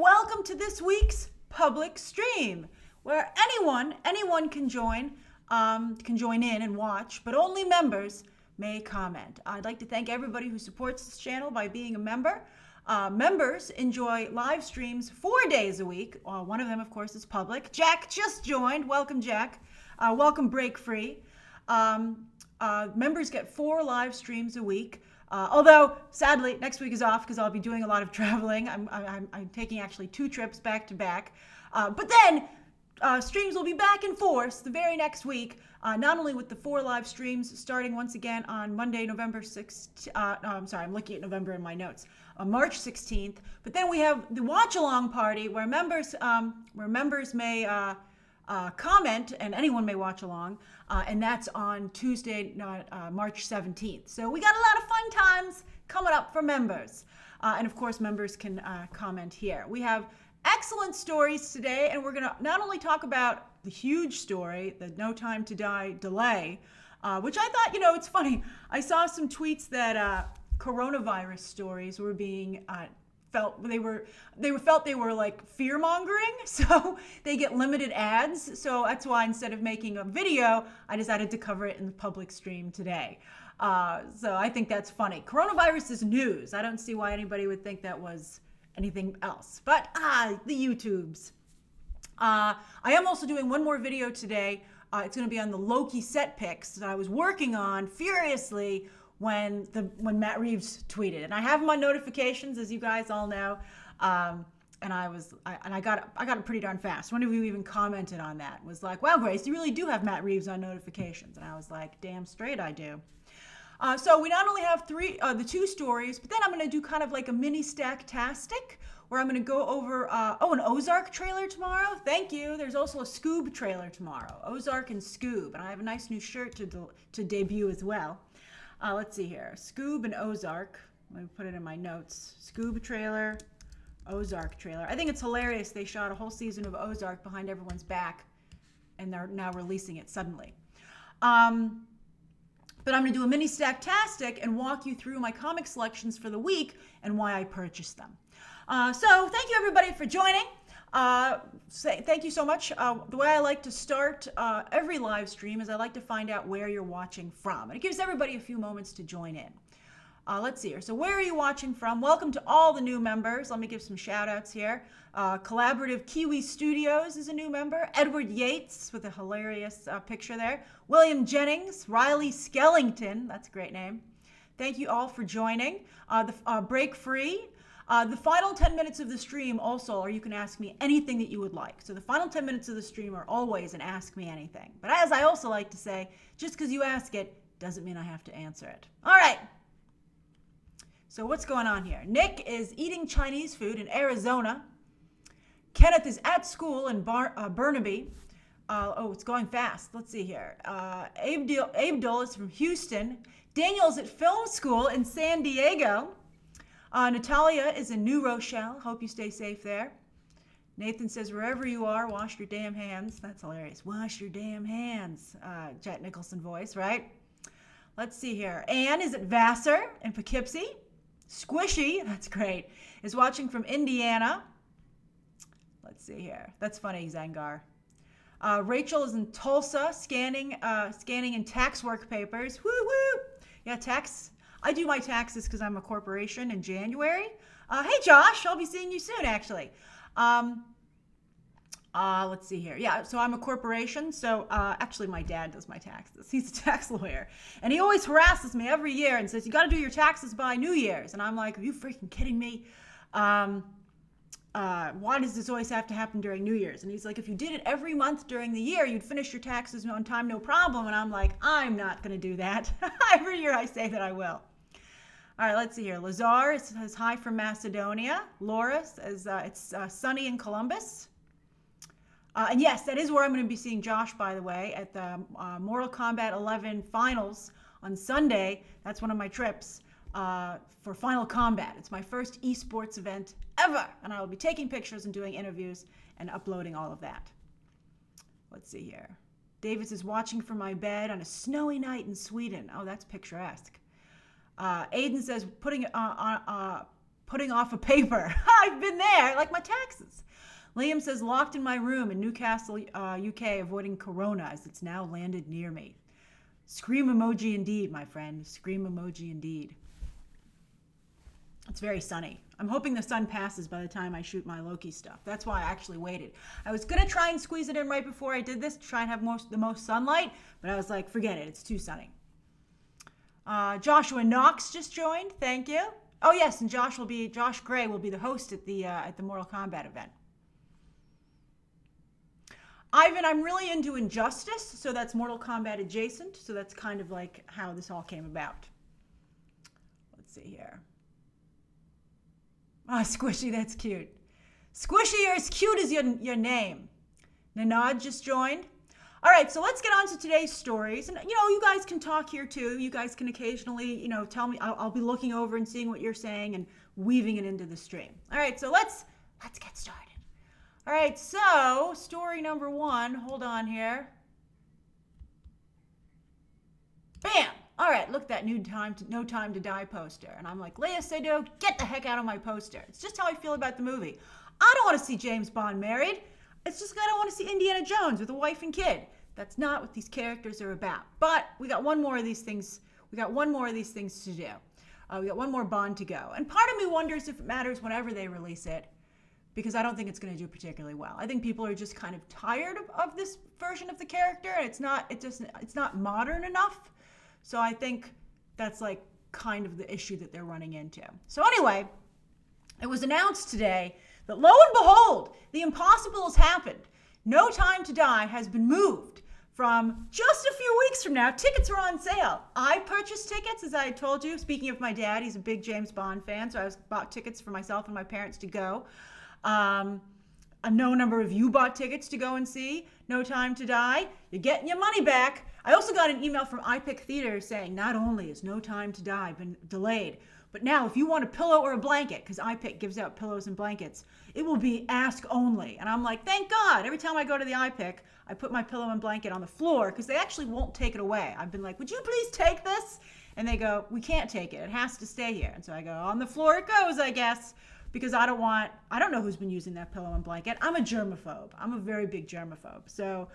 welcome to this week's public stream, where anyone can join in and watch, but only members may comment. I'd like to thank everybody who supports this channel by being a member. Members enjoy live streams 4 days a week. One of them, of course, is public. Jack just joined. Welcome, Jack. Welcome, Break Free. Members get 4 live streams a week. Although, sadly, next week is off because I'll be doing a lot of traveling. I'm taking actually 2 trips back to back. But then streams will be back in force the very next week, not only with the 4 live streams starting once again on Monday, November 6th. I'm sorry, I'm looking at November in my notes. March 16th. But then we have the watch-along party where members may comment, and anyone may watch along, and that's on Tuesday, March 17th. So we got a lot of fun times coming up for members. And of course, members can comment here. We have excellent stories today, and we're going to not only talk about the huge story, the No Time to Die delay, which I thought, it's funny. I saw some tweets that coronavirus stories were being felt they were like fear mongering, so they get limited ads. So that's why instead of making a video, I decided to cover it in the public stream today. So I think that's funny. Coronavirus is news. I don't see why anybody would think that was anything else. But the YouTubes. I am also doing one more video today. It's going to be on the Loki set pics that I was working on furiously when Matt Reeves tweeted, and I have him on notifications, as you guys all know, and I got it pretty darn fast. One of you even commented on that, was like, "Wow, Grace, you really do have Matt Reeves on notifications," and I was like, "Damn straight I do." So we not only have the 2 stories, but then I'm going to do kind of like a mini stack-tastic, where I'm going to go over an Ozark trailer tomorrow. Thank you. There's also a Scoob trailer tomorrow, Ozark and Scoob, and I have a nice new shirt to debut as well. Let's see here. Scoob and Ozark. Let me put it in my notes. Scoob trailer, Ozark trailer. I think it's hilarious they shot a whole season of Ozark behind everyone's back, and they're now releasing it suddenly. But I'm going to do a mini stack-tastic and walk you through my comic selections for the week and why I purchased them. So thank you, everybody, for joining. Thank you so much. The way I like to start every live stream is I like to find out where you're watching from. And it gives everybody a few moments to join in. Let's see here. So where are you watching from? Welcome to all the new members. Let me give some shout outs here. Collaborative Kiwi Studios is a new member. Edward Yates with a hilarious picture there. William Jennings, Riley Skellington. That's a great name. Thank you all for joining. Break Free. The final 10 minutes of the stream also, or you can ask me anything that you would like. So the final 10 minutes of the stream are always an ask me anything. But as I also like to say, just because you ask it doesn't mean I have to answer it. All right. So what's going on here? Nick is eating Chinese food in Arizona. Kenneth is at school in Burnaby. It's going fast. Let's see here. Abdul is from Houston. Daniel's at film school in San Diego. Natalia is in New Rochelle. Hope you stay safe there. Nathan says, wherever you are, wash your damn hands. That's hilarious. Wash your damn hands. Jack Nicholson voice, right? Let's see here. Anne is at Vassar in Poughkeepsie. Squishy, that's great, is watching from Indiana. Let's see here. That's funny, Zangar. Rachel is in Tulsa scanning in tax work papers. Woo woo. Yeah, tax. I do my taxes because I'm a corporation in January. Hey, Josh, I'll be seeing you soon, actually. Let's see here. Yeah, so I'm a corporation. So actually, my dad does my taxes. He's a tax lawyer. And he always harasses me every year and says, you got to do your taxes by New Year's. And I'm like, are you freaking kidding me? Why does this always have to happen during New Year's? And he's like, if you did it every month during the year, you'd finish your taxes on time, no problem. And I'm like, I'm not going to do that. Every year I say that I will. All right, let's see here. Lazar says hi from Macedonia. Laura says it's sunny in Columbus. And yes, that is where I'm going to be seeing Josh, by the way, at the Mortal Kombat 11 finals on Sunday. That's one of my trips for Final Combat. It's my first esports event ever, and I will be taking pictures and doing interviews and uploading all of that. Let's see here. Davis is watching from my bed on a snowy night in Sweden. Oh, that's picturesque. Aiden says putting putting off a paper. I've been there, like my taxes. Liam says, locked in my room in Newcastle, UK, avoiding corona as it's now landed near me. Scream emoji indeed, my friend. Scream emoji indeed. It's very sunny. I'm hoping the sun passes by the time I shoot my Loki stuff. That's why I actually waited. I was going to try and squeeze it in right before I did this to try and have the most sunlight, but I was like, forget it. It's too sunny. Joshua Knox just joined. Thank you. Oh, yes, and Josh Gray will be the host at the Mortal Kombat event. Ivan, I'm really into Injustice, so that's Mortal Kombat adjacent. So that's kind of like how this all came about. Let's see here. Ah, Squishy, that's cute. Squishy, you're as cute as your name. Nanad just joined. All right, so let's get on to today's stories. And, you guys can talk here too. You guys can occasionally, tell me. I'll be looking over and seeing what you're saying and weaving it into the stream. All right, so let's get started. All right, so story number 1. Hold on here. Bam! All right, look at that No Time to Die poster. And I'm like, Leia Seydoux, get the heck out of my poster. It's just how I feel about the movie. I don't want to see James Bond married. It's just I don't want to see Indiana Jones with a wife and kid. That's not what these characters are about. But we got one more of these things. We got one more of these things to do. We got one more Bond to go. And part of me wonders if it matters whenever they release it, because I don't think it's going to do particularly well. I think people are just kind of tired of this version of the character, and it's not modern enough. So I think that's like kind of the issue that they're running into. So anyway, it was announced today that lo and behold, the impossible has happened. No Time to Die has been moved from just a few weeks from now. Tickets are on sale. I purchased tickets, as I told you. Speaking of my dad, he's a big James Bond fan, so I bought tickets for myself and my parents to go. A number of you bought tickets to go and see No Time to Die. You're getting your money back. I also got an email from iPic Theater saying not only is No Time to Die been delayed, but now if you want a pillow or a blanket, because iPic gives out pillows and blankets, it will be ask only. And I'm like, thank God. Every time I go to the iPic, I put my pillow and blanket on the floor because they actually won't take it away. I've been like, would you please take this? And they go, we can't take it. It has to stay here. And so I go, on the floor it goes, I guess. Because I don't know who's been using that pillow and blanket. I'm a germaphobe. I'm a very big germaphobe. So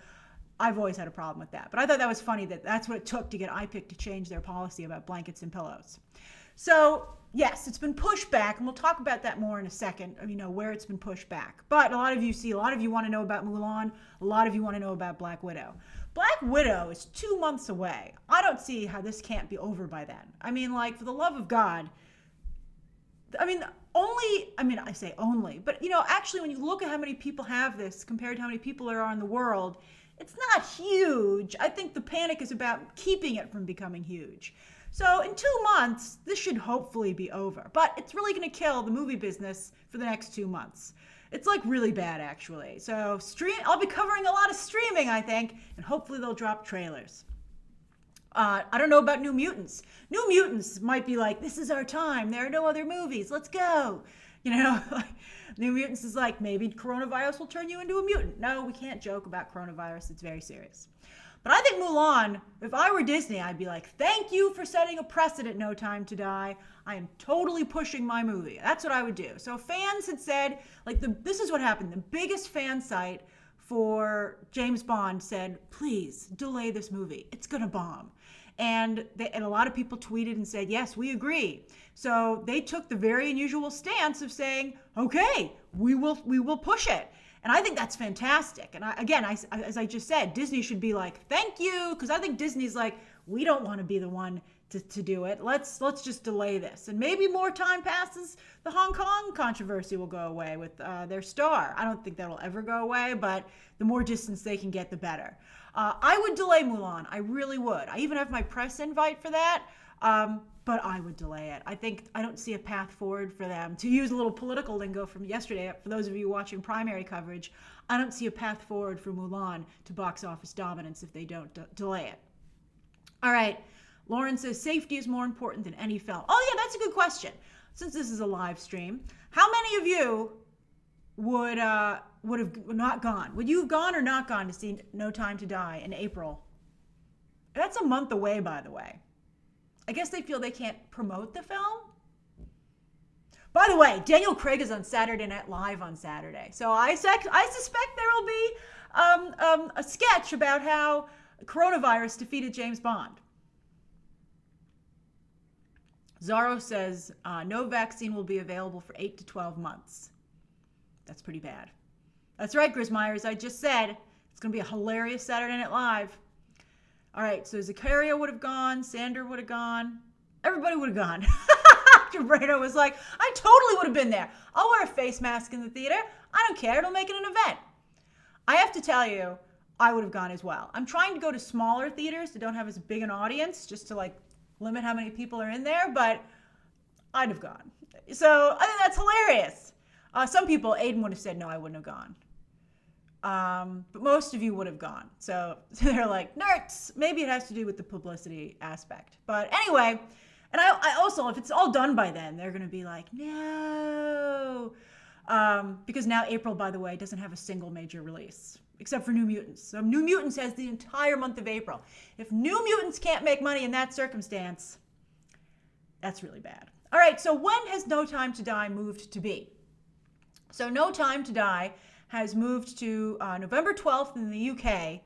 I've always had a problem with that. But I thought that was funny that that's what it took to get iPic to change their policy about blankets and pillows. So yes, it's been pushed back, and we'll talk about that more in a second, where it's been pushed back. But a lot of you want to know about Mulan. A lot of you want to know about Black Widow. Black Widow is 2 months away. I don't see how this can't be over by then. For the love of God, I say only, but actually when you look at how many people have this compared to how many people there are in the world, it's not huge. I think the panic is about keeping it from becoming huge. So in 2 months, this should hopefully be over, but it's really going to kill the movie business for the next 2 months. It's like really bad actually. So I'll be covering a lot of streaming, I think, and hopefully they'll drop trailers. I don't know about New Mutants. New Mutants might be like, this is our time. There are no other movies. Let's go. New Mutants is like, maybe coronavirus will turn you into a mutant. No, we can't joke about coronavirus. It's very serious. But I think Mulan, if I were Disney, I'd be like, thank you for setting a precedent, No Time to Die. I am totally pushing my movie. That's what I would do. So fans had said, this is what happened. The biggest fan site for James Bond said, please delay this movie. It's going to bomb. And a lot of people tweeted and said, yes, we agree. So they took the very unusual stance of saying, okay, we will push it. And I think that's fantastic. And as I just said, Disney should be like, thank you. Because I think Disney's like, we don't want to be the one to do it. Let's just delay this. And maybe more time passes, the Hong Kong controversy will go away with their star. I don't think that'll ever go away, but the more distance they can get, the better. I would delay Mulan. I really would. I even have my press invite for that. But I would delay it. I don't see a path forward for them. To use a little political lingo from yesterday, for those of you watching primary coverage, I don't see a path forward for Mulan to box office dominance if they don't delay it. All right. Lauren says safety is more important than any film. Oh yeah, that's a good question. Since this is a live stream, how many of you would have not gone? Would you have gone or not gone to see No Time to Die in April? That's a month away, by the way. I guess they feel they can't promote the film. By the way, Daniel Craig is on Saturday Night Live on Saturday. So I suspect there will be a sketch about how coronavirus defeated James Bond. Zorro says no vaccine will be available for 8 to 12 months. That's pretty bad. That's right, Grizz Myers. I just said it's going to be a hilarious Saturday Night Live. All right, so Zakaria would have gone. Sander would have gone. Everybody would have gone. Brano was like, I totally would have been there. I'll wear a face mask in the theater. I don't care. It'll make it an event. I have to tell you, I would have gone as well. I'm trying to go to smaller theaters that don't have as big an audience, just to like limit how many people are in there, but I'd have gone. So I think that's hilarious. Some people, Aiden would have said, no, I wouldn't have gone. But most of you would have gone. So they're like, nerds. Maybe it has to do with the publicity aspect. But anyway, and I also, if it's all done by then, they're going to be like, no. Because now April, by the way, doesn't have a single major release, except for New Mutants. So New Mutants has the entire month of April. If New Mutants can't make money in that circumstance, that's really bad. All right, so when has No Time to Die moved to be? So No Time to Die has moved to November 12th in the UK.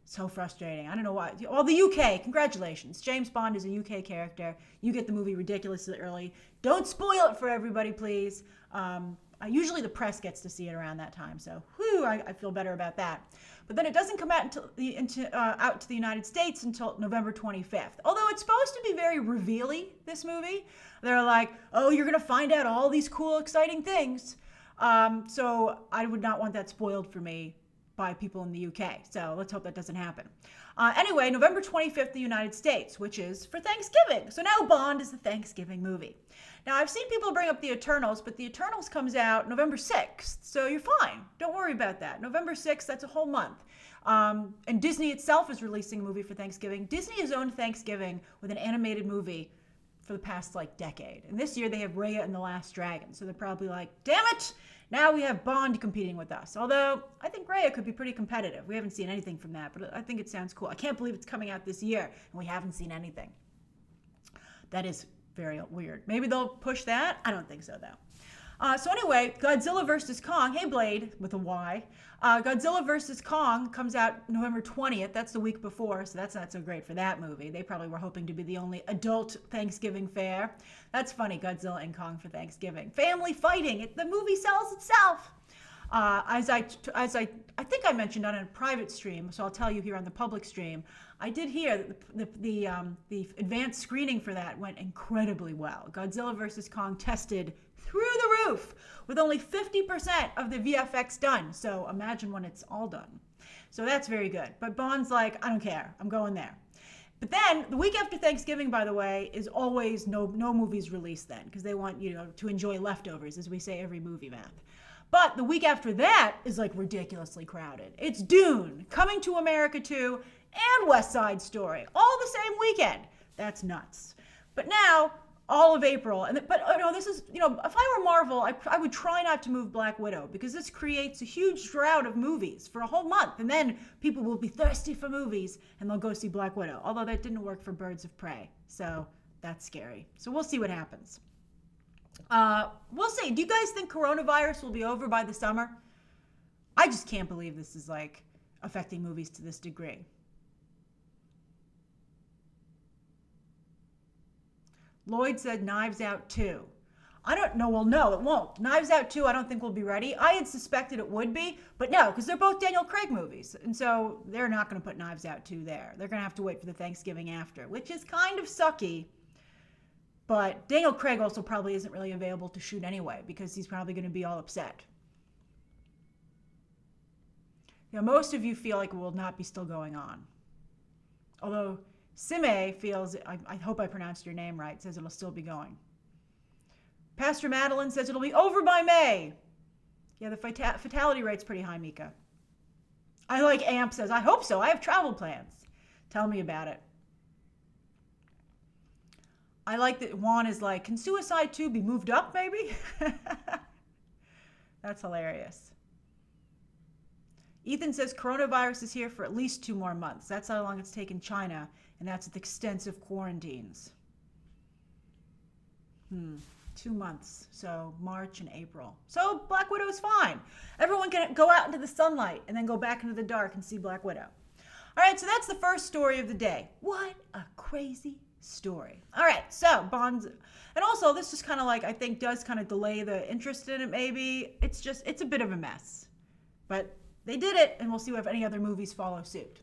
So frustrating. I don't know why. Well, the UK, congratulations. James Bond is a UK character. You get the movie ridiculously early. Don't spoil it for everybody, please. Usually the press gets to see it around that time, so I feel better about that. But then it doesn't come out out to the United States until November 25th. Although it's supposed to be very revealy, this movie. They're like, oh, you're going to find out all these cool, exciting things. So I would not want that spoiled for me by people in the UK. So let's hope that doesn't happen. Anyway, November 25th, the United States, which is for Thanksgiving. So now Bond is the Thanksgiving movie. Now, I've seen people bring up the Eternals, but the Eternals comes out November 6th. So you're fine. Don't worry about that. November 6th, that's a whole month. And Disney itself is releasing a movie for Thanksgiving. Disney has owned Thanksgiving with an animated movie for the past decade. And this year they have Raya and the Last Dragon. So they're probably like, damn it, now we have Bond competing with us. Although I think Raya could be pretty competitive. We haven't seen anything from that, but I think it sounds cool. I can't believe it's coming out this year and we haven't seen anything. That is very weird. Maybe they'll push that. I don't think so though. So anyway, Godzilla vs. Kong. Hey Blade, with a Y. Godzilla vs. Kong comes out November 20th. That's the week before, so that's not so great for that movie. They probably were hoping to be the only adult Thanksgiving fare. That's funny, Godzilla and Kong for Thanksgiving. Family fighting. The movie sells itself. As I think I mentioned on a private stream, so I'll tell you here on the public stream, I did hear that the advanced screening for that went incredibly well. Godzilla vs. Kong tested through the roof with only 50% of the VFX done. So imagine when it's all done. So that's very good. But Bond's like, I don't care. I'm going there. But then the week after Thanksgiving, by the way, is always no movies released then because they want you to enjoy leftovers, as we say every movie math. But the week after that is ridiculously crowded. It's Dune, Coming to America 2, and West Side Story, all the same weekend. That's nuts. But now, all of April, this is, if I were Marvel, I would try not to move Black Widow because this creates a huge drought of movies for a whole month. And then people will be thirsty for movies and they'll go see Black Widow. Although that didn't work for Birds of Prey. So that's scary. So we'll see what happens. We'll see. Do you guys think coronavirus will be over by the summer? I just can't believe this is affecting movies to this degree. Lloyd said Knives Out 2. I don't know. Well, no, it won't. Knives Out 2, I don't think will be ready. I had suspected it would be, but no, because they're both Daniel Craig movies. And so they're not going to put Knives Out 2 there. They're going to have to wait for the Thanksgiving after, which is kind of sucky. But Daniel Craig also probably isn't really available to shoot anyway because he's probably going to be all upset. Most of you feel like it will not be still going on. Although Sime feels, I hope I pronounced your name right, says it'll still be going. Pastor Madeline says it'll be over by May. Yeah, the fatality rate's pretty high, Mika. I like Amp says, I hope so. I have travel plans. Tell me about it. I like that Juan is like, can Suicide 2 be moved up, maybe? That's hilarious. Ethan says coronavirus is here for at least 2 more months. That's how long it's taken China, and that's with extensive quarantines. 2 months. So March and April. So Black Widow's fine. Everyone can go out into the sunlight and then go back into the dark and see Black Widow. All right, so that's the first story of the day. What a crazy story. All right, so Bond's, and also this just kind of like, I think does kind of delay the interest in it maybe. It's a bit of a mess. But they did it, and we'll see if any other movies follow suit.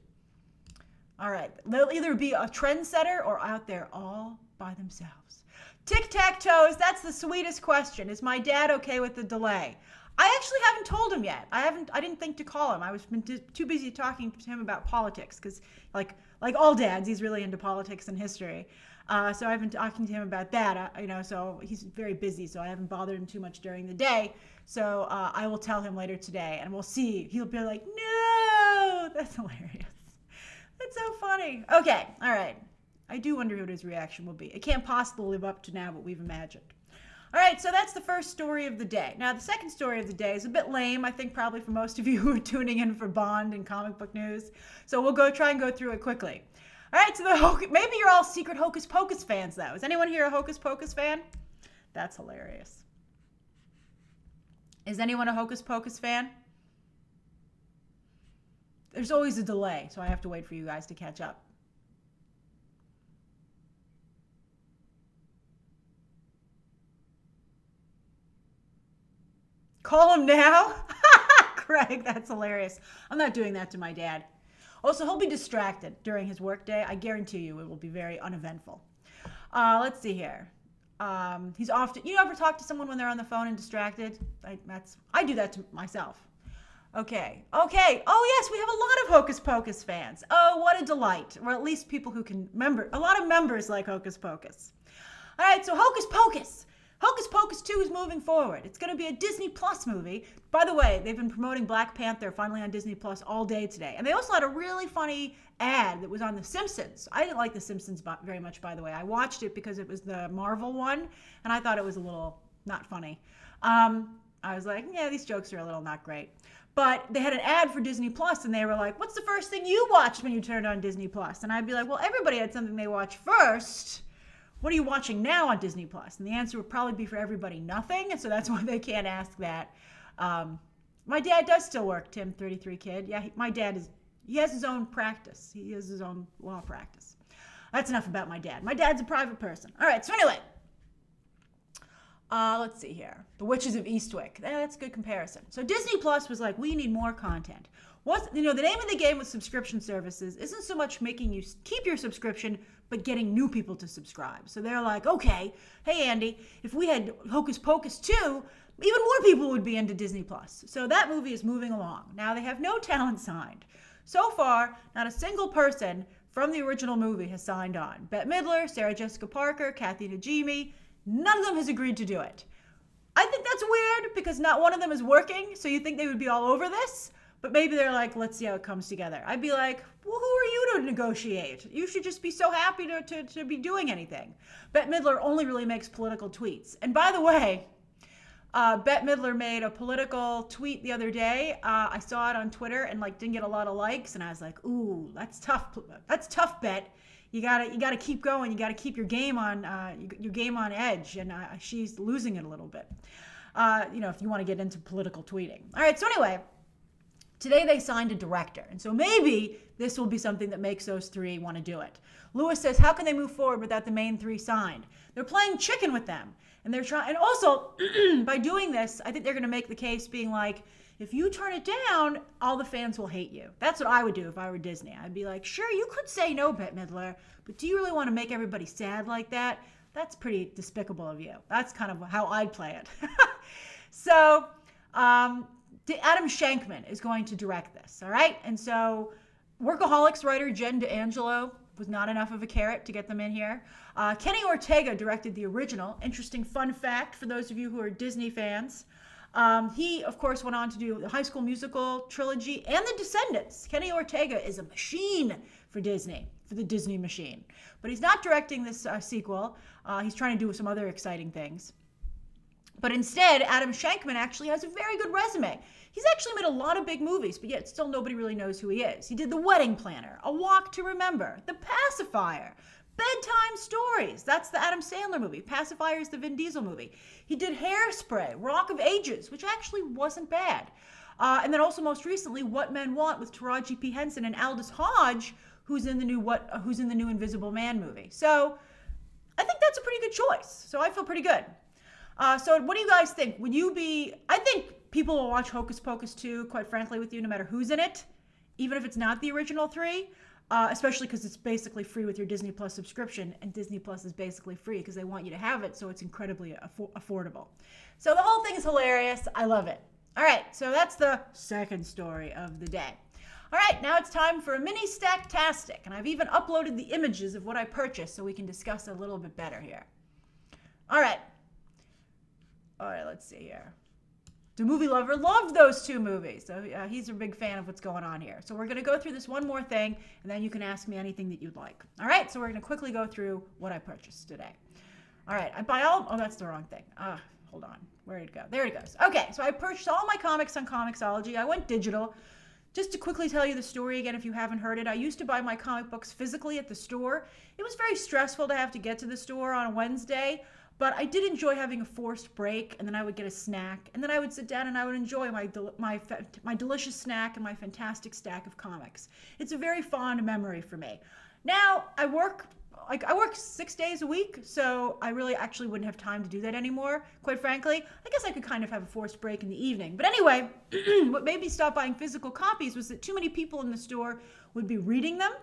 All right, they'll either be a trendsetter or out there all by themselves. Tic-tac-toes, that's the sweetest question. Is my dad okay with the delay? I actually haven't told him yet. I didn't think to call him. I was too busy talking to him about politics because, like all dads, he's really into politics and history. So I've been talking to him about that. So he's very busy. So I haven't bothered him too much during the day. So I will tell him later today, and we'll see. He'll be like, "No!" That's hilarious. That's so funny. Okay, all right. I do wonder what his reaction will be. It can't possibly live up to now what we've imagined. All right, so that's the first story of the day. Now, the second story of the day is a bit lame, I think probably for most of you who are tuning in for Bond and comic book news. So we'll try and go through it quickly. All right, so maybe you're all secret Hocus Pocus fans, though. Is anyone here a Hocus Pocus fan? That's hilarious. Is anyone a Hocus Pocus fan? There's always a delay, so I have to wait for you guys to catch up. Call him now? Craig, that's hilarious. I'm not doing that to my dad. Also, he'll be distracted during his workday. I guarantee you it will be very uneventful. Let's see here. He's often, you ever talk to someone when they're on the phone and distracted? I do that to myself. Okay. Oh, yes, we have a lot of Hocus Pocus fans. Oh, what a delight. Or at least people who can remember. A lot of members like Hocus Pocus. All right, so Hocus Pocus. Hocus Pocus 2 is moving forward. It's going to be a Disney Plus movie. By the way, they've been promoting Black Panther finally on Disney Plus all day today. And they also had a really funny ad that was on The Simpsons. I didn't like The Simpsons very much, by the way. I watched it because it was the Marvel one, and I thought it was a little not funny. I was like, yeah, these jokes are a little not great. But they had an ad for Disney Plus, and they were like, what's the first thing you watched when you turned on Disney Plus? And I'd be like, well, everybody had something they watched first. What are you watching now on Disney Plus? And the answer would probably be for everybody, nothing. And so that's why they can't ask that. My dad does still work, Tim, 33 kid. Yeah, my dad he has his own practice. He has his own law practice. That's enough about my dad. My dad's a private person. All right, so anyway. Let's see here. The Witches of Eastwick. That's a good comparison. So Disney Plus was like, we need more content. The name of the game with subscription services isn't so much making you keep your subscription, but getting new people to subscribe. So they're like, okay, hey, Andy, if we had Hocus Pocus 2, even more people would be into Disney Plus. So that movie is moving along. Now they have no talent signed. So far, not a single person from the original movie has signed on. Bette Midler, Sarah Jessica Parker, Kathy Najimy, none of them has agreed to do it. I think that's weird because not one of them is working, so you think they would be all over this, but maybe they're like, let's see how it comes together. I'd be like, well, who are you to negotiate? You should just be so happy to be doing anything. Bette Midler only really makes political tweets. And by the way, Bette Midler made a political tweet the other day. I saw it on Twitter and didn't get a lot of likes, and I was like, ooh, that's tough. That's tough, Bette. You gotta keep going. You gotta keep your game on edge, and she's losing it a little bit. If you want to get into political tweeting. All right. So anyway, today they signed a director, and so maybe this will be something that makes those three want to do it. Lewis says, how can they move forward without the main three signed? They're playing chicken with them, and they're trying. And also, by doing this, I think they're going to make the case being like, if you turn it down, all the fans will hate you. That's what I would do if I were Disney. I'd be like, sure, you could say no, Bette Midler, but do you really want to make everybody sad like that? That's pretty despicable of you. That's kind of how I'd play it. So, Adam Shankman is going to direct this, all right? And so, Workaholics writer Jen D'Angelo was not enough of a carrot to get them in here. Kenny Ortega directed the original. Interesting fun fact for those of you who are Disney fans. He, of course, went on to do the High School Musical trilogy and The Descendants. Kenny Ortega is a machine for Disney, for the Disney machine. But he's not directing this sequel. He's trying to do some other exciting things. But instead, Adam Shankman actually has a very good resume. He's actually made a lot of big movies, but yet still nobody really knows who he is. He did The Wedding Planner, A Walk to Remember, The Pacifier, Bedtime Stories. That's the Adam Sandler movie. Pacifier is the Vin Diesel movie. He did Hairspray, Rock of Ages, which actually wasn't bad. And then also most recently, What Men Want with Taraji P. Henson and Aldous Hodge, who's in the new Invisible Man movie. So I think that's a pretty good choice. So I feel pretty good. So what do you guys think? I think people will watch Hocus Pocus 2, quite frankly with you, no matter who's in it, even if it's not the original 3, especially because it's basically free with your Disney Plus subscription, and Disney Plus is basically free because they want you to have it, so it's incredibly affordable. So the whole thing is hilarious. I love it. All right, so that's the second story of the day. All right, now it's time for a mini Stacktastic, and I've even uploaded the images of what I purchased so we can discuss a little bit better here. All right, let's see here. The movie lover loved those 2 movies, so he's a big fan of what's going on here. So we're going to go through this one more thing, and then you can ask me anything that you'd like. All right, so we're going to quickly go through what I purchased today. All right, that's the wrong thing. Hold on, where did it go? There it goes. Okay, so I purchased all my comics on Comixology. I went digital. Just to quickly tell you the story again, if you haven't heard it, I used to buy my comic books physically at the store. It was very stressful to have to get to the store on a Wednesday, but I did enjoy having a forced break, and then I would get a snack, and then I would sit down and I would enjoy my delicious snack and my fantastic stack of comics. It's a very fond memory for me. Now, I work 6 days a week, so I really actually wouldn't have time to do that anymore, quite frankly. I guess I could kind of have a forced break in the evening. But anyway, what made me stop buying physical copies was that too many people in the store would be reading them,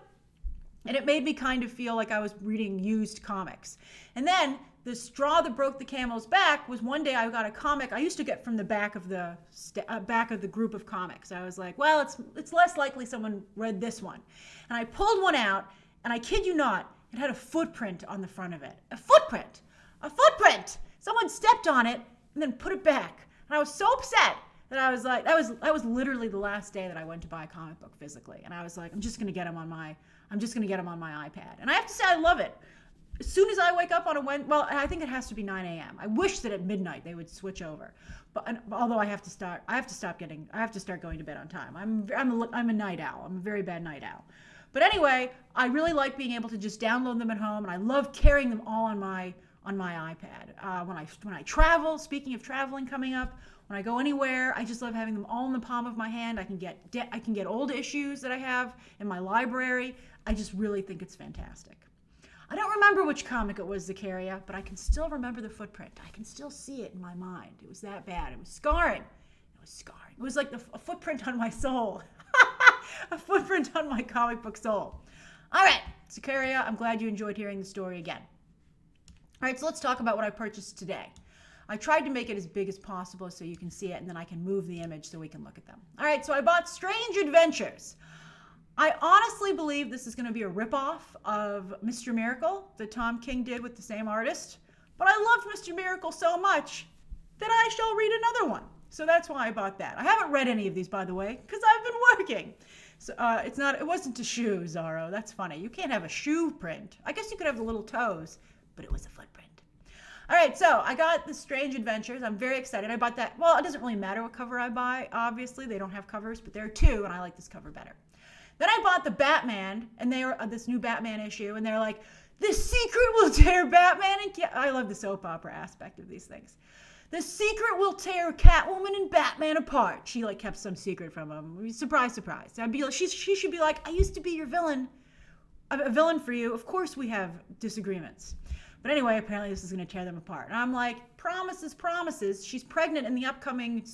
and it made me kind of feel like I was reading used comics. And then the straw that broke the camel's back was one day I got a comic I used to get from the back of the group of comics. I was like, well, it's less likely someone read this one. And I pulled one out, and I kid you not, it had a footprint on the front of it. A footprint! Someone stepped on it and then put it back. And I was so upset that I was like, that was literally the last day that I went to buy a comic book physically. And I was like, I'm just gonna get them on my iPad. And I have to say, I love it. As soon as I wake up on I think it has to be 9 a.m. I wish that at midnight they would switch over. But although I have to start going to bed on time. I'm a night owl. I'm a very bad night owl. But anyway, I really like being able to just download them at home, and I love carrying them all on my iPad. When I travel, speaking of traveling coming up, when I go anywhere, I just love having them all in the palm of my hand. I can get old issues that I have in my library. I just really think it's fantastic. I don't remember which comic it was, Zakaria, but I can still remember the footprint. I can still see it in my mind. It was that bad. It was scarring. It was like a footprint on my soul. A footprint on my comic book soul. All right, Zakaria, I'm glad you enjoyed hearing the story again. All right, so let's talk about what I purchased today. I tried to make it as big as possible so you can see it, and then I can move the image so we can look at them. All right, so I bought Strange Adventures. I honestly believe this is going to be a ripoff of Mr. Miracle that Tom King did with the same artist, but I loved Mr. Miracle so much that I shall read another one. So that's why I bought that. I haven't read any of these, by the way, because I've been working. So it wasn't a shoe, Zorro. That's funny. You can't have a shoe print. I guess you could have the little toes, but it was a footprint. All right, so I got the Strange Adventures. I'm very excited. I bought that. Well, it doesn't really matter what cover I buy. Obviously, they don't have covers, but there are 2, and I like this cover better. Then I bought the Batman, and they were this new Batman issue, and they're like, the secret will tear Batman and I love the soap opera aspect of these things. The secret will tear Catwoman and Batman apart. She kept some secret from him. Surprise, surprise. I'd be like, she should be like, I used to be your villain, a villain for you. Of course we have disagreements. But anyway, apparently this is going to tear them apart. And I'm like, promises. She's pregnant in the upcoming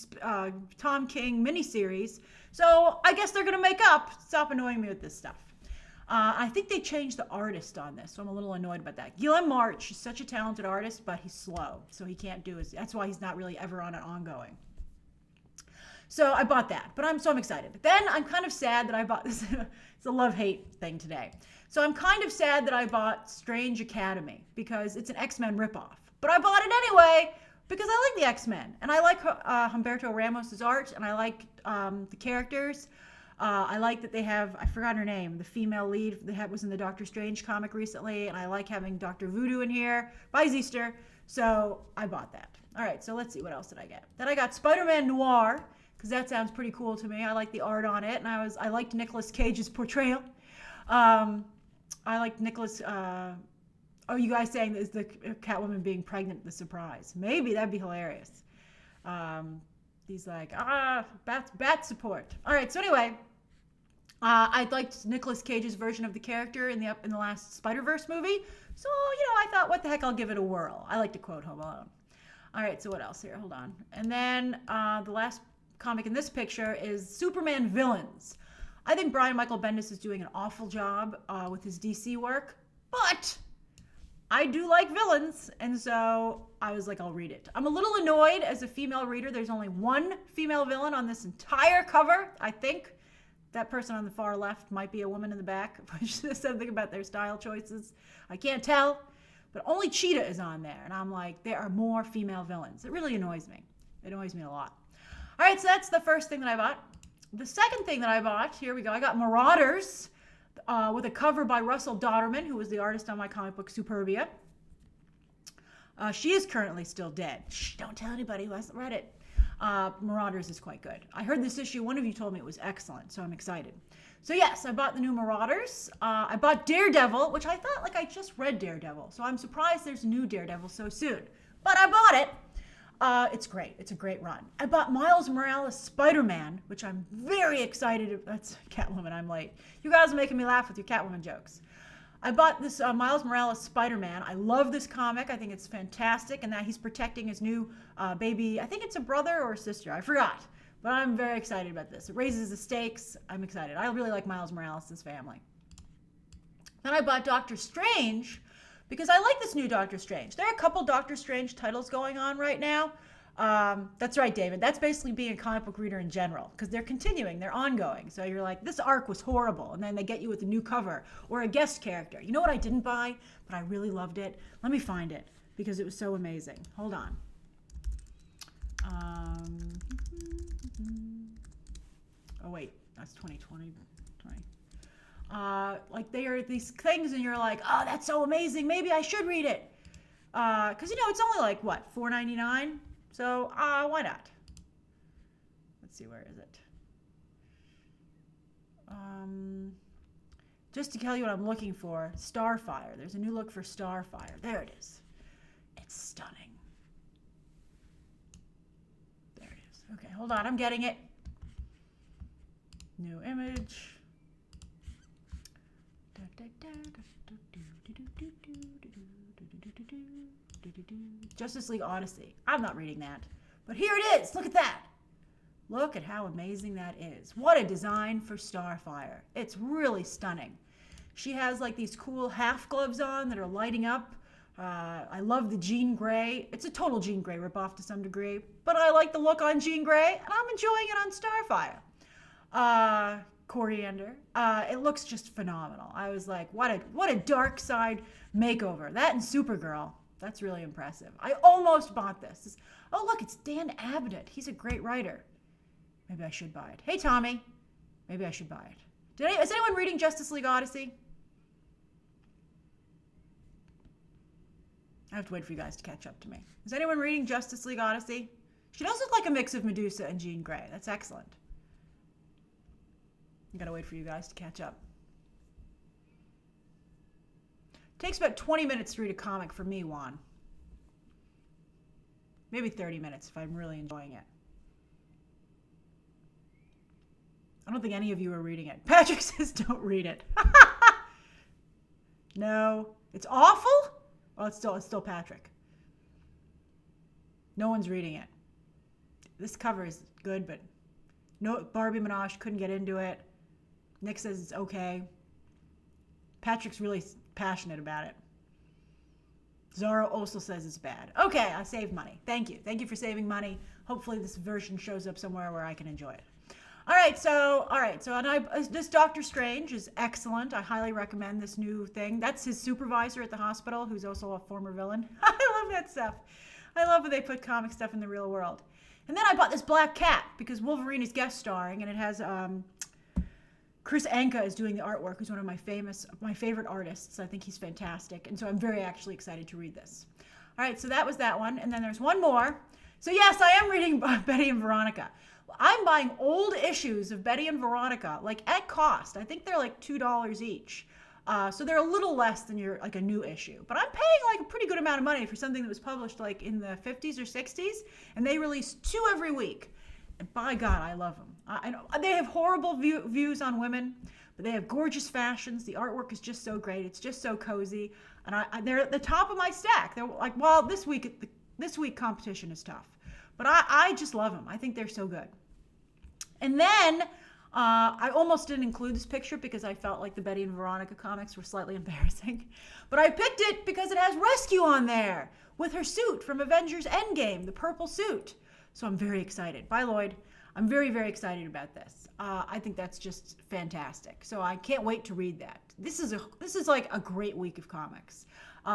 Tom King miniseries. So I guess they're going to make up. Stop annoying me with this stuff. I think they changed the artist on this, so I'm a little annoyed about that. Guillaume March is such a talented artist, but he's slow, so he can't do it. That's why he's not really ever on an ongoing. So I bought that, but I'm excited. Then I'm kind of sad that I bought this. It's a love-hate thing today. So I'm kind of sad that I bought Strange Academy because it's an X-Men ripoff. But I bought it anyway because I like the X-Men, and I like Humberto Ramos' art, and I like the characters. I like that they have, I forgot her name, the female lead that was in the Doctor Strange comic recently, and I like having Dr. Voodoo in here. Bye, Zeester. So I bought that. All right, so let's see, what else did I get? Then I got Spider-Man Noir, because that sounds pretty cool to me. I like the art on it, and I liked Nicolas Cage's portrayal. I liked Nicolas Oh, you guys saying is the Catwoman being pregnant the surprise? Maybe that'd be hilarious. He's like, bat support. All right, so anyway, I liked Nicolas Cage's version of the character in the last Spider-Verse movie. So, I thought, what the heck, I'll give it a whirl. I like to quote Home Alone. All right, so what else here? Hold on. And then the last comic in this picture is Superman Villains. I think Brian Michael Bendis is doing an awful job with his DC work, but I do like villains, and so I was like, I'll read it. I'm a little annoyed as a female reader. There's only one female villain on this entire cover. I think that person on the far left might be a woman in the back, which says something about their style choices. I can't tell, but only Cheetah is on there, and I'm like, there are more female villains. It really annoys me. It annoys me a lot. All right, so that's the first thing that I bought. The second thing that I bought, here we go. I got Marauders with a cover by Russell Dodderman, who was the artist on my comic book Superbia. She is currently still dead. Shh, don't tell anybody who hasn't read it. Marauders is quite good. I heard this issue. One of you told me it was excellent, so I'm excited. So yes, I bought the new Marauders. I bought Daredevil, which I thought, like, I just read Daredevil, so I'm surprised there's a new Daredevil so soon. But I bought it. It's great. It's a great run. I bought Miles Morales Spider-Man, which I'm very excited. That's Catwoman. I'm late. You guys are making me laugh with your Catwoman jokes. I bought this Miles Morales Spider-Man. I love this comic. I think it's fantastic, and that he's protecting his new baby. I think it's a brother or a sister. I forgot. But I'm very excited about this. It raises the stakes. I'm excited. I really like Miles Morales' family. Then I bought Doctor Strange, because I like this new Doctor Strange. There are a couple Doctor Strange titles going on right now. That's right, David. That's basically being a comic book reader in general, because they're continuing, they're ongoing. So you're like, this arc was horrible, and then they get you with a new cover or a guest character. You know what I didn't buy, but I really loved it? Let me find it, because it was so amazing. Hold on. Oh wait, that's 2020. Like they are these things, and you're like, oh, that's so amazing. Maybe I should read it, because it's only like what, $4.99. So why not? Let's see, where is it? Just to tell you what I'm looking for, Starfire. There's a new look for Starfire. There it is. It's stunning. There it is. Okay, hold on. I'm getting it. New image. Justice League Odyssey. I'm not reading that. But here it is. Look at that. Look at how amazing that is. What a design for Starfire. It's really stunning. She has like these cool half gloves on that are lighting up. I love the Jean Grey. It's a total Jean Grey ripoff to some degree, but I like the look on Jean Grey, and I'm enjoying it on Starfire. Coriander. It looks just phenomenal. I was like, what a dark side makeover. That and Supergirl. That's really impressive. I almost bought this. Oh, look, it's Dan Abnett. He's a great writer. Maybe I should buy it. Hey, Tommy. Maybe I should buy it. Is anyone reading Justice League Odyssey? I have to wait for you guys to catch up to me. Is anyone reading Justice League Odyssey? She does look like a mix of Medusa and Jean Grey. That's excellent. I gotta wait for you guys to catch up. Takes about 20 minutes to read a comic for me, Juan. Maybe 30 minutes if I'm really enjoying it. I don't think any of you are reading it. Patrick says don't read it. No. It's awful? Oh, it's still Patrick. No one's reading it. This cover is good, but no, Barbie Minaj couldn't get into it. Nick says it's okay. Patrick's really passionate about it. Zara also says it's bad. Okay, I saved money. Thank you. Thank you for saving money. Hopefully this version shows up somewhere where I can enjoy it. All right, so this Doctor Strange is excellent. I highly recommend this new thing. That's his supervisor at the hospital, who's also a former villain. I love that stuff. I love when they put comic stuff in the real world. And then I bought this Black Cat because Wolverine is guest starring, and it has Chris Anka is doing the artwork, who's one of my favorite artists. I think he's fantastic, and so I'm very actually excited to read this. All right, so that was that one, and then there's one more. So yes, I am reading Betty and Veronica. I'm buying old issues of Betty and Veronica, like at cost. I think they're like $2 each. So they're a little less than like a new issue. But I'm paying like a pretty good amount of money for something that was published like in the 50s or 60s, and they release 2 every week. And by God, I love them. I know they have horrible views on women, but they have gorgeous fashions. The artwork is just so great. It's just so cozy, and they're at the top of my stack. They're like, well, this week competition is tough, but I just love them. I think they're so good. And then I almost didn't include this picture because I felt like the Betty and Veronica comics were slightly embarrassing. But I picked it because it has Rescue on there with her suit from Avengers Endgame, the purple suit. So I'm very excited. Bye, Lloyd. I'm very, very excited about this. I think that's just fantastic. So I can't wait to read that. This is like a great week of comics.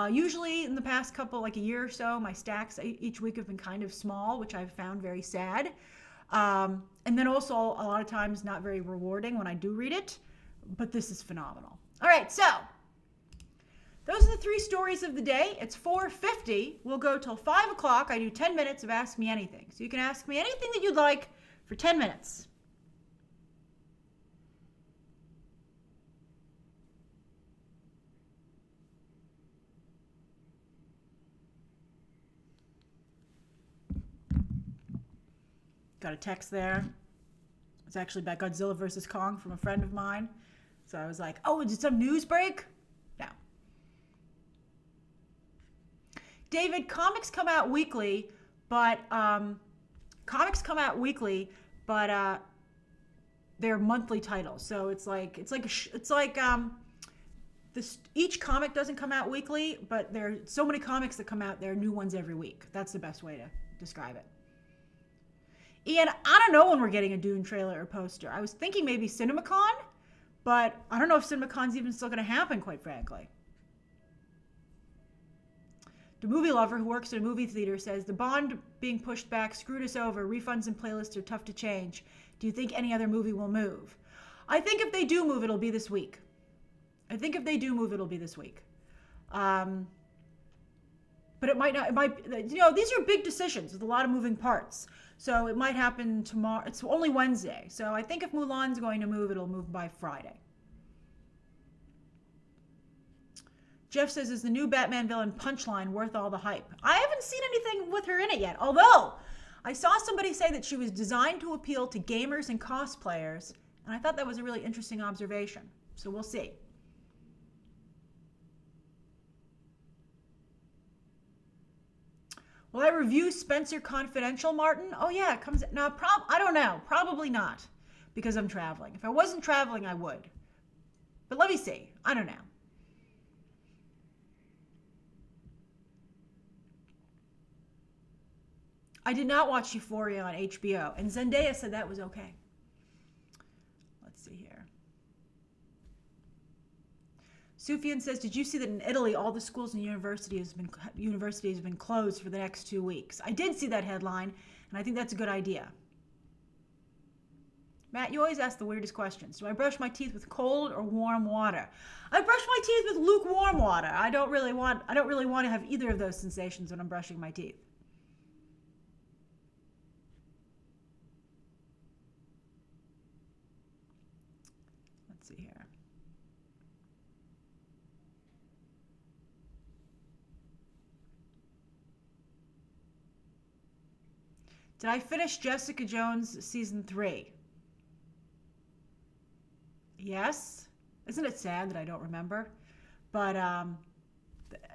Usually in the past couple, like a year or so, my stacks each week have been kind of small, which I've found very sad. And then also a lot of times not very rewarding when I do read it, but this is phenomenal. All right, so those are the 3 stories of the day. It's 4:50. We'll go till 5 o'clock. I do 10 minutes of Ask Me Anything. So you can ask me anything that you'd like for 10 minutes. Got a text there. It's actually about Godzilla vs. Kong from a friend of mine. So I was like, oh, did some news break? No. David, comics come out weekly, but they're monthly titles. So each comic doesn't come out weekly, but there are so many comics that come out. There are new ones every week. That's the best way to describe it. Ian, I don't know when we're getting a Dune trailer or poster. I was thinking maybe CinemaCon, but I don't know if CinemaCon's even still going to happen, quite frankly. The movie lover who works at a movie theater says, the Bond being pushed back screwed us over. Refunds and playlists are tough to change. Do you think any other movie will move? I think if they do move, it'll be this week. But it might not, these are big decisions with a lot of moving parts. So it might happen tomorrow. It's only Wednesday. So I think if Mulan's going to move, it'll move by Friday. Jeff says, is the new Batman villain Punchline worth all the hype? I haven't seen anything with her in it yet. Although I saw somebody say that she was designed to appeal to gamers and cosplayers. And I thought that was a really interesting observation. So we'll see. Will I review Spencer Confidential, Martin? Oh yeah, it comes now. I don't know. Probably not, because I'm traveling. If I wasn't traveling, I would. But let me see. I don't know. I did not watch Euphoria on HBO, and Zendaya said that was okay. Let's see here. Sufyan says, did you see that in Italy, all the schools and universities have been closed for the next 2 weeks? I did see that headline, and I think that's a good idea. Matt, you always ask the weirdest questions. Do I brush my teeth with cold or warm water? I brush my teeth with lukewarm water. I don't really want to have either of those sensations when I'm brushing my teeth. Let's see here. Did I finish Jessica Jones season 3? Yes. Isn't it sad that I don't remember? But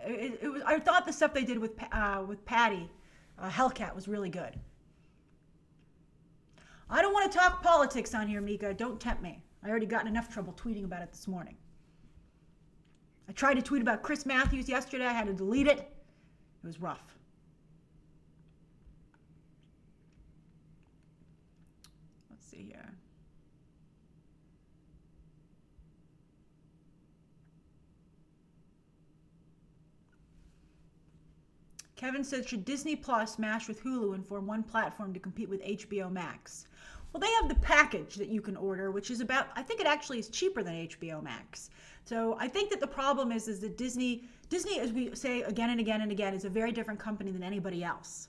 it was. I thought the stuff they did with Patty, Hellcat, was really good. I don't want to talk politics on here, Mika. Don't tempt me. I already got in enough trouble tweeting about it this morning. I tried to tweet about Chris Matthews yesterday. I had to delete it. It was rough. See here. Kevin said, should Disney Plus mash with Hulu and form one platform to compete with HBO Max? Well, they have the package that you can order, which is about, I think it actually is cheaper than HBO Max. So I think that the problem is that Disney, as we say again and again and again, is a very different company than anybody else.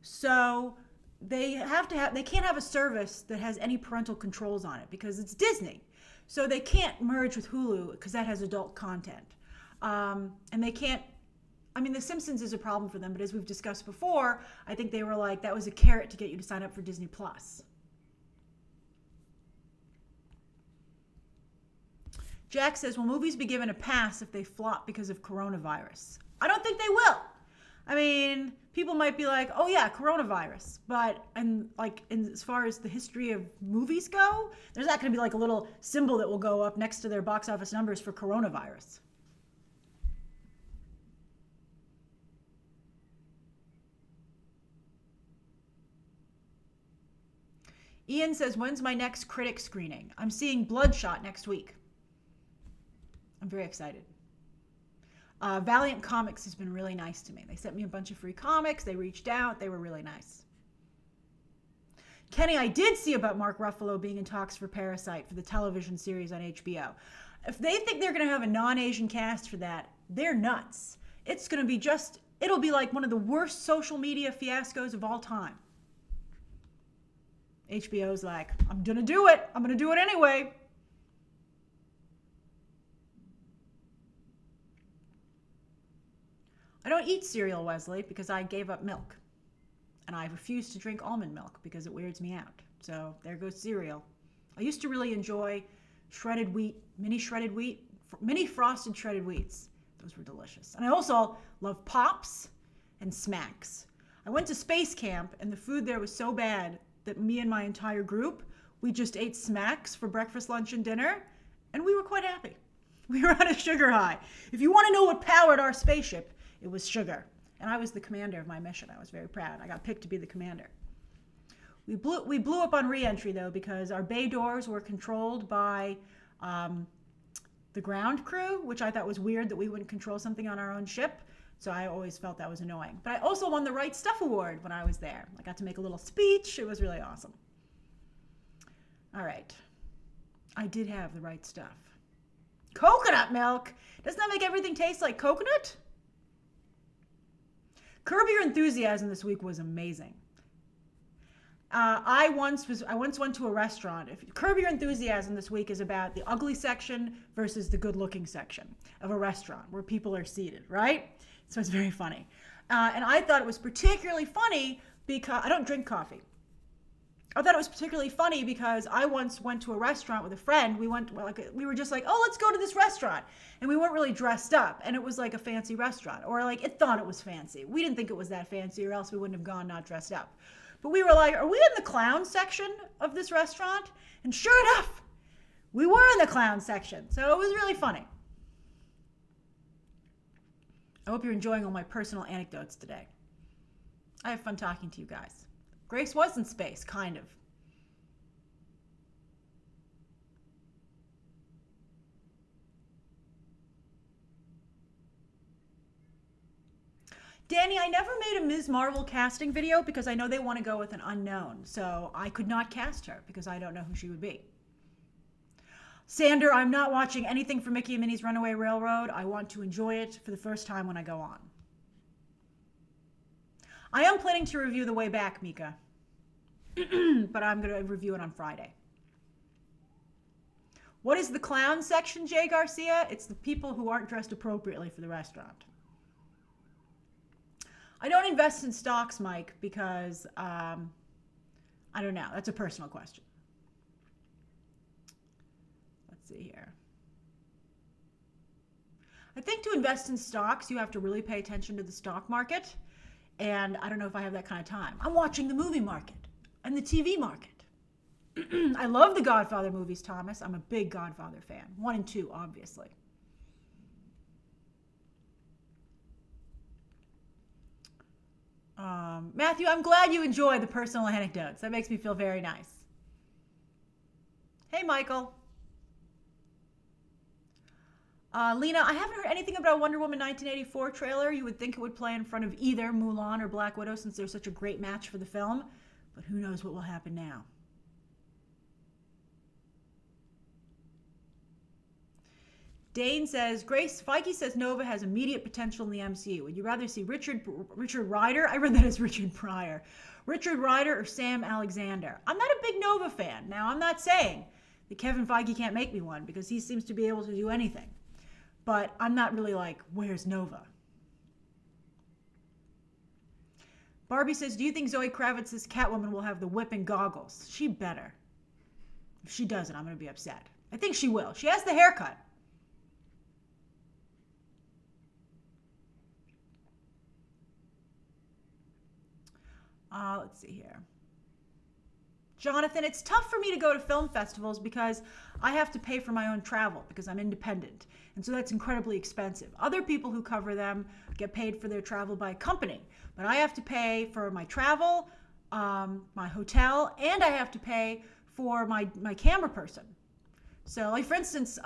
So they can't have a service that has any parental controls on it because it's Disney. So they can't merge with Hulu because that has adult content. And they can't, I mean, The Simpsons is a problem for them, but as we've discussed before, I think they were like, that was a carrot to get you to sign up for Disney Plus. Jack says, will movies be given a pass if they flop because of coronavirus? I don't think they will. I mean, people might be like, oh yeah, coronavirus. But, as far as the history of movies go, there's not going to be like a little symbol that will go up next to their box office numbers for coronavirus. Ian says, when's my next critic screening? I'm seeing Bloodshot next week. I'm very excited. Valiant Comics has been really nice to me. They sent me a bunch of free comics. They reached out. They were really nice. Kenny, I did see about Mark Ruffalo being in talks for Parasite for the television series on HBO. If they think they're going to have a non-Asian cast for that, they're nuts. It's going to be it'll be like one of the worst social media fiascos of all time. HBO's like, I'm going to do it. I'm going to do it anyway. I don't eat cereal, Wesley, because I gave up milk. And I refuse to drink almond milk because it weirds me out. So there goes cereal. I used to really enjoy shredded wheat, mini frosted shredded wheats. Those were delicious. And I also love Pops and Smacks. I went to space camp and the food there was so bad that me and my entire group, we just ate Smacks for breakfast, lunch, and dinner. And we were quite happy. We were on a sugar high. If you want to know what powered our spaceship, it was sugar. And I was the commander of my mission. I was very proud. I got picked to be the commander. We blew up on re-entry, though, because our bay doors were controlled by the ground crew, which I thought was weird that we wouldn't control something on our own ship. So I always felt that was annoying. But I also won the Right Stuff Award when I was there. I got to make a little speech. It was really awesome. All right. I did have the right stuff. Coconut milk? Doesn't that make everything taste like coconut? Curb Your Enthusiasm this week was amazing. I once went to a restaurant. Curb Your Enthusiasm this week is about the ugly section versus the good-looking section of a restaurant where people are seated, right? So it's very funny. And I thought it was particularly funny because I don't drink coffee. I thought it was particularly funny because I once went to a restaurant with a friend. We were just like, oh, let's go to this restaurant. And we weren't really dressed up. And it was like a fancy restaurant. Or like it thought it was fancy. We didn't think it was that fancy or else we wouldn't have gone not dressed up. But we were like, are we in the clown section of this restaurant? And sure enough, we were in the clown section. So it was really funny. I hope you're enjoying all my personal anecdotes today. I have fun talking to you guys. Grace was in space, kind of. Danny, I never made a Ms. Marvel casting video because I know they want to go with an unknown. So I could not cast her because I don't know who she would be. Sander, I'm not watching anything from Mickey and Minnie's Runaway Railroad. I want to enjoy it for the first time when I go on. I am planning to review The Way Back, Mika. But I'm going to review it on Friday. What is the clown section, Jay Garcia? It's the people who aren't dressed appropriately for the restaurant. I don't invest in stocks, Mike, because I don't know. That's a personal question. Let's see here. I think to invest in stocks, you have to really pay attention to the stock market. And I don't know if I have that kind of time. I'm watching the movie market and the TV market. I love the Godfather movies, Thomas. I'm a big Godfather fan. 1 and 2, obviously. Matthew, I'm glad you enjoy the personal anecdotes. That makes me feel very nice. Hey, Michael. Lena, I haven't heard anything about Wonder Woman 1984 trailer. You would think it would play in front of either Mulan or Black Widow since they're such a great match for the film. But who knows what will happen now. Dane says, Grace, Feige says Nova has immediate potential in the MCU. Would you rather see Richard Rider? I read that as Richard Pryor. Richard Rider or Sam Alexander? I'm not a big Nova fan. Now, I'm not saying that Kevin Feige can't make me one because he seems to be able to do anything. But I'm not really like, where's Nova? Barbie says, do you think Zoe Kravitz's Catwoman will have the whip and goggles? She better. If she doesn't, I'm going to be upset. I think she will. She has the haircut. Let's see here. Jonathan, it's tough for me to go to film festivals because I have to pay for my own travel because I'm independent. And so that's incredibly expensive. Other people who cover them get paid for their travel by a company. But I have to pay for my travel, my hotel, and I have to pay for my camera person. So, like, for instance,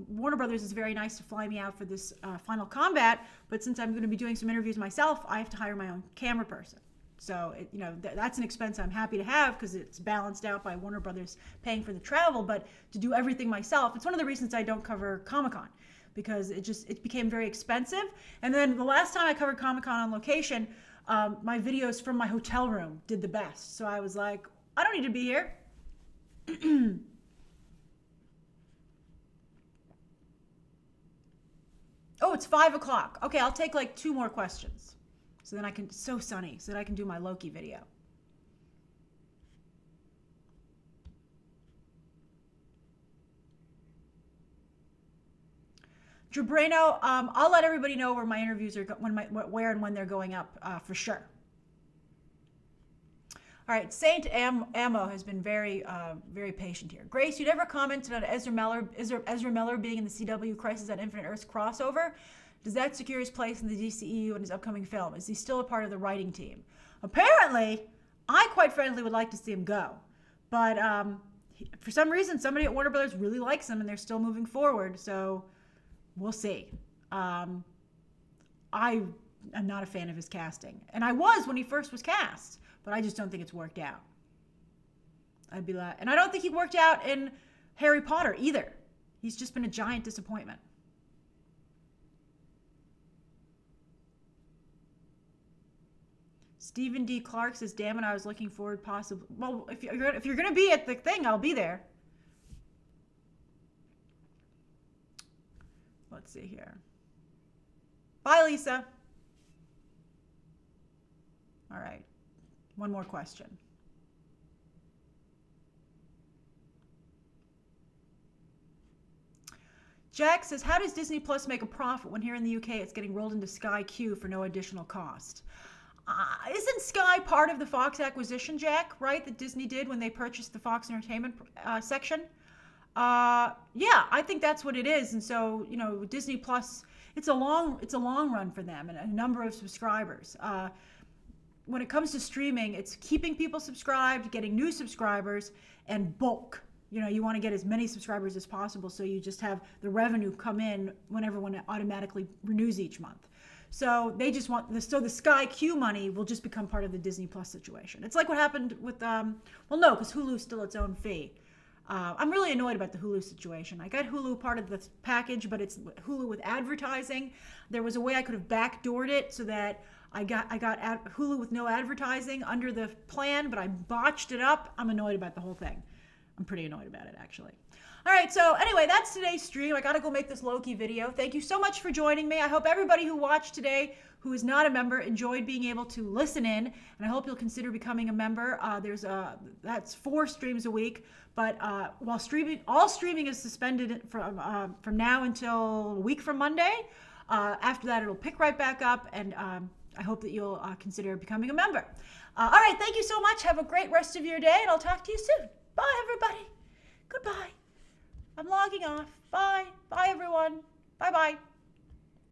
Warner Brothers is very nice to fly me out for this Final Combat. But since I'm going to be doing some interviews myself, I have to hire my own camera person. So, that's an expense I'm happy to have because it's balanced out by Warner Brothers paying for the travel. But to do everything myself, it's one of the reasons I don't cover Comic-Con because it became very expensive. And then the last time I covered Comic-Con on location, my videos from my hotel room did the best. So I was like, I don't need to be here. Oh, it's 5 o'clock. Okay, I'll take like 2 more questions. So then I can, so sunny, so that I can do my Loki video. Jabrano, I'll let everybody know where my interviews are, where and when they're going up for sure. All right, Saint Ammo has been very, very patient here. Grace, you never commented on Ezra Miller being in the CW Crisis on Infinite Earths crossover. Does that secure his place in the DCEU in his upcoming film? Is he still a part of the writing team? Apparently, I quite frankly would like to see him go. But for some reason, somebody at Warner Brothers really likes him and they're still moving forward. So we'll see. I am not a fan of his casting. And I was when he first was cast. But I just don't think it's worked out. And I don't think he worked out in Harry Potter either. He's just been a giant disappointment. Stephen D. Clark says, damn it, I was looking forward possibly. Well, if you're going to be at the thing, I'll be there. Let's see here. Bye, Lisa. All right. One more question. Jack says, how does Disney Plus make a profit when here in the UK it's getting rolled into Sky Q for no additional cost? Isn't Sky part of the Fox acquisition, Jack, right, that Disney did when they purchased the Fox Entertainment section? Yeah, I think that's what it is. And so, Disney Plus, it's a long run for them and a number of subscribers. When it comes to streaming, it's keeping people subscribed, getting new subscribers, and bulk. You want to get as many subscribers as possible so you just have the revenue come in whenever one automatically renews each month. So they just want the Sky Q money will just become part of the Disney Plus situation. It's like what happened with, no, because Hulu's still its own fee. I'm really annoyed about the Hulu situation. I got Hulu part of the package, but it's Hulu with advertising. There was a way I could have backdoored it so that I got Hulu with no advertising under the plan, but I botched it up. I'm annoyed about the whole thing. I'm pretty annoyed about it, actually. All right, so anyway, that's today's stream. I got to go make this Loki video. Thank you so much for joining me. I hope everybody who watched today who is not a member enjoyed being able to listen in, and I hope you'll consider becoming a member. That's 4 streams a week, but while all streaming is suspended from now until a week from Monday. After that, it'll pick right back up, and I hope that you'll consider becoming a member. All right, thank you so much. Have a great rest of your day, and I'll talk to you soon. Bye, everybody. Goodbye. I'm logging off. Bye. Bye, everyone. Bye-bye.